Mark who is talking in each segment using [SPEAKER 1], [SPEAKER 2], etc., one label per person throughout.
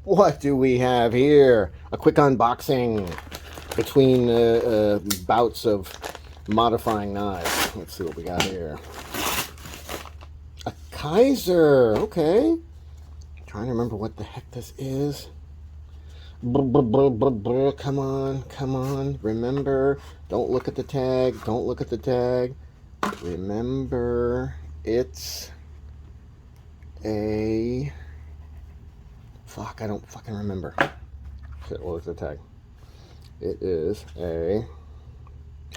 [SPEAKER 1] What do we have here? A quick unboxing between bouts of modifying knives. Let's see what we got here. A Kizer. Okay. Trying to remember what the heck this is. Come on, come on. Remember, don't look at the tag. Don't look at the tag. Remember, it's a... Fuck, I don't fucking remember. Shit, what was the tag? It is a...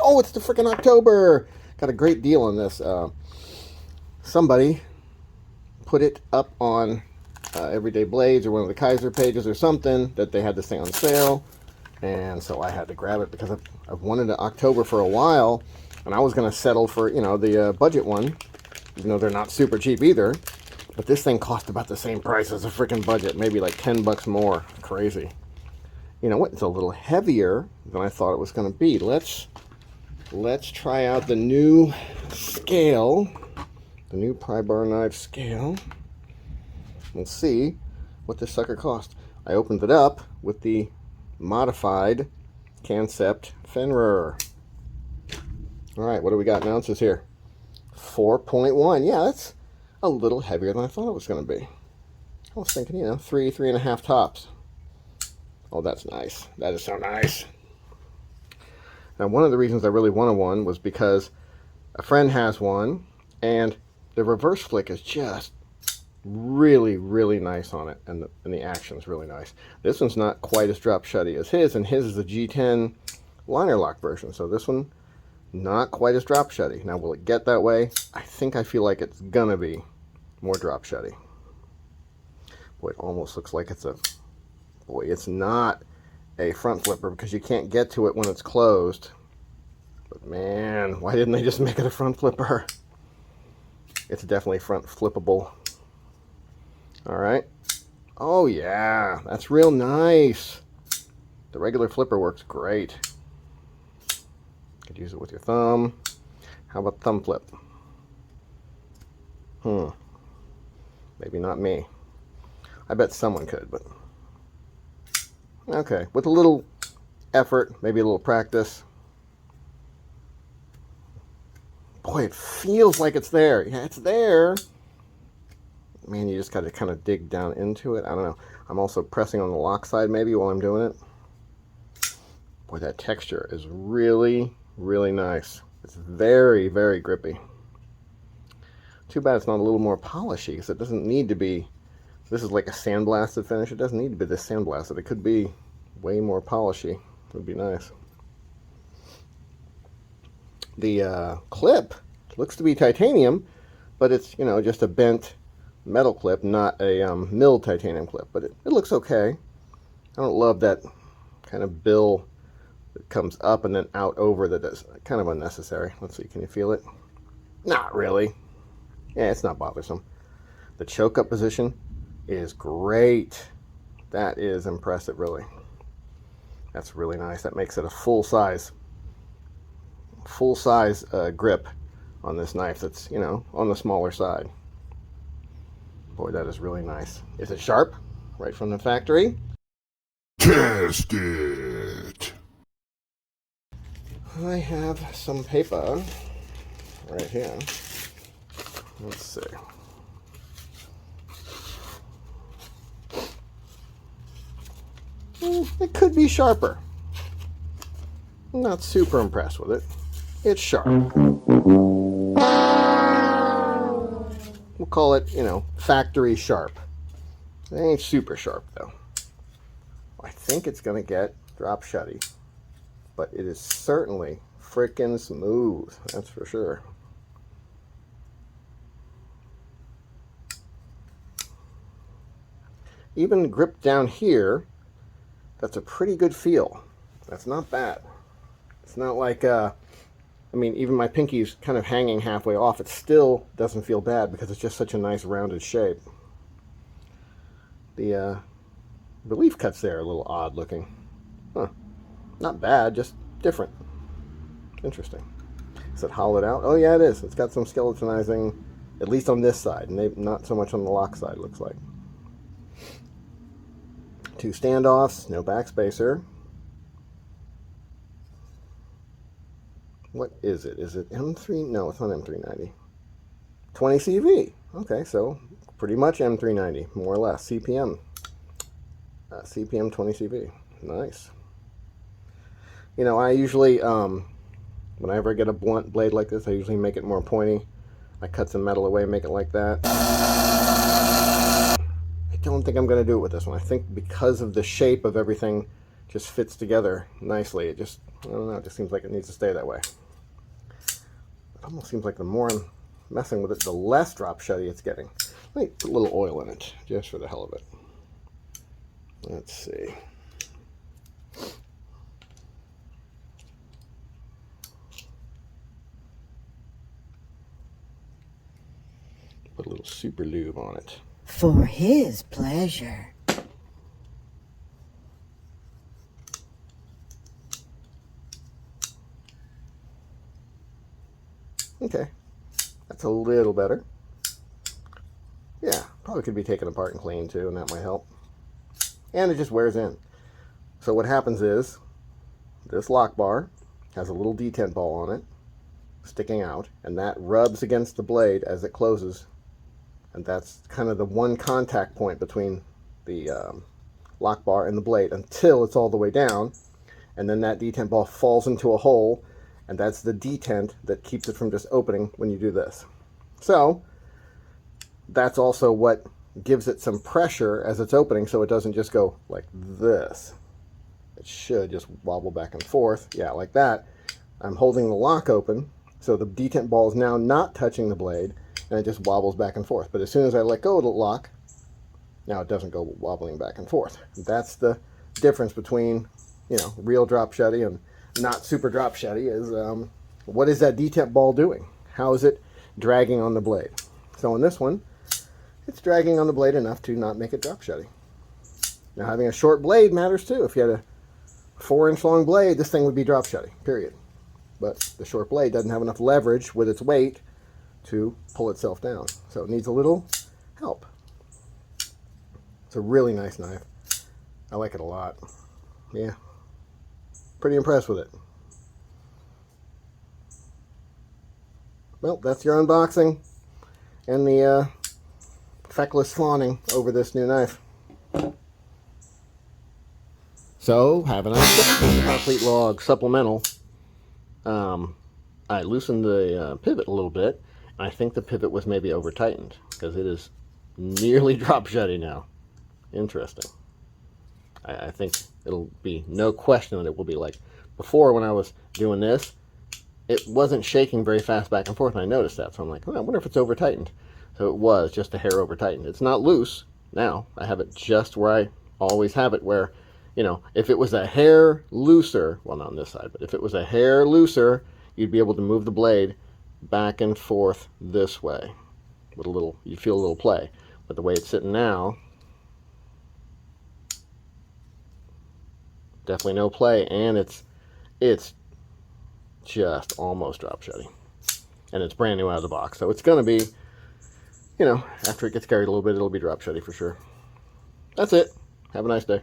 [SPEAKER 1] Oh, it's the freaking October! Got a great deal on this. Somebody put it up on Everyday Blades or one of the Kizer pages or something that they had this thing on sale. And so I had to grab it because I've wanted an October for a while. And I was going to settle for, you know, the budget one. Even though they're not super cheap either. But this thing cost about the same price as a freaking budget. Maybe like 10 bucks more. Crazy. You know what? It's a little heavier than I thought it was going to be. Let's try out the new scale. The new pry bar knife scale. We'll see what this sucker cost. I opened it up with the modified Concept Fenrir. Alright, what do we got in ounces here? 4.1. Yeah, that's a little heavier than I thought it was going to be. I was thinking, you know, 3.5 tops. Oh, that's nice. That is so nice. Now, one of the reasons I really wanted one was because a friend has one, and the reverse flick is just really, really nice on it, and the action's really nice. This one's not quite as drop shutty as his, and his is the G10 liner lock version, so this one, not quite as drop shutty. Now, will it get that way? I feel like it's gonna be more drop shutty. Boy, it almost looks like it's a... Boy, it's not a front flipper because you can't get to it when it's closed. But man, why didn't they just make it a front flipper? It's definitely front flippable. Alright. Oh yeah, that's real nice. The regular flipper works great. Could use it with your thumb. How about thumb flip? Maybe not me. I bet someone could, but... Okay, with a little effort, maybe a little practice. Boy, it feels like it's there. Yeah, it's there. Man, you just got to kind of dig down into it. I don't know. I'm also pressing on the lock side maybe while I'm doing it. Boy, that texture is really, really nice. It's very, very grippy. Too bad it's not a little more polishy because it doesn't need to be... This is like a sandblasted finish. It doesn't need to be this sandblasted. It could be way more polishy. It would be nice. The clip looks to be titanium, but it's, you know, just a bent metal clip, not a milled titanium clip. But it looks okay. I don't love that kind of bill that comes up and then out over. That is kind of unnecessary. Let's see, can you feel it? Not really. Yeah, it's not bothersome. The choke up position is great. That is impressive, really. That's really nice. That makes it a full size grip on this knife that's, you know, on the smaller side. Boy, that is really nice. Is it sharp? Right from the factory?
[SPEAKER 2] Test it!
[SPEAKER 1] I have some paper right here. Let's see. It could be sharper. I'm not super impressed with it. It's sharp. We'll call it, you know, factory sharp. It ain't super sharp, though. I think it's going to get drop shutty. But it is certainly frickin' smooth. That's for sure. Even grip down here, that's a pretty good feel. That's not bad. It's not like, I mean, even my pinky's kind of hanging halfway off. It still doesn't feel bad because it's just such a nice rounded shape. The relief cuts there are a little odd looking. Huh. Not bad, just different. Interesting. Is it hollowed out? Oh yeah, it is. It's got some skeletonizing, at least on this side, and not so much on the lock side, looks like. 2 standoffs, no backspacer. What is it? Is it M3? No, it's not M390. 20 CV. Okay, so pretty much M390, more or less. CPM. CPM 20 CV. Nice. You know, I usually, whenever I get a blunt blade like this, I usually make it more pointy. I cut some metal away, make it like that. I don't think I'm going to do it with this one. I think because of the shape of everything just fits together nicely. It just, I don't know, it just seems like it needs to stay that way. It almost seems like the more I'm messing with it, the less drop shutty it's getting. Let me put a little oil in it, just for the hell of it. Let's see. Put a little super lube on it.
[SPEAKER 3] For his pleasure.
[SPEAKER 1] Okay, that's a little better. Yeah, probably could be taken apart and cleaned too, and that might help. And it just wears in. So what happens is, this lock bar has a little detent ball on it, sticking out, and that rubs against the blade as it closes. And that's kind of the one contact point between the lock bar and the blade until it's all the way down. And then that detent ball falls into a hole, and that's the detent that keeps it from just opening when you do this. So that's also what gives it some pressure as it's opening, so it doesn't just go like this. It should just wobble back and forth. Yeah, like that. I'm holding the lock open, so the detent ball is now not touching the blade, and it just wobbles back and forth. But as soon as I let go of the lock, now it doesn't go wobbling back and forth. That's the difference between, you know, real drop shutty and not super drop shutty is what is that detent ball doing? How is it dragging on the blade? So in this one, it's dragging on the blade enough to not make it drop shutty. Now having a short blade matters too. If you had a 4-inch long blade, this thing would be drop shutty, period. But the short blade doesn't have enough leverage with its weight to pull itself down. So it needs a little help. It's a really nice knife. I like it a lot. Yeah. Pretty impressed with it. Well, that's your unboxing and the feckless fawning over this new knife. So, have a nice day. Complete log supplemental. I loosened the pivot a little bit. I think the pivot was maybe over tightened because it is nearly drop shutty now. Interesting. I think it'll be no question that it will be like before when I was doing this. It wasn't shaking very fast back and forth, and I noticed that. So I'm like, oh, I wonder if it's over tightened. So it was just a hair over tightened. It's not loose now. I have it just where I always have it, where, you know, if it was a hair looser, well, not on this side, but if it was a hair looser, you'd be able to move the blade back and forth this way with a little, you feel a little play. But the way it's sitting now, definitely no play, and it's just almost drop shutty, and it's brand new out of the box. So it's going to be, you know, after it gets carried a little bit, it'll be drop shutty for sure. That's it. Have a nice day.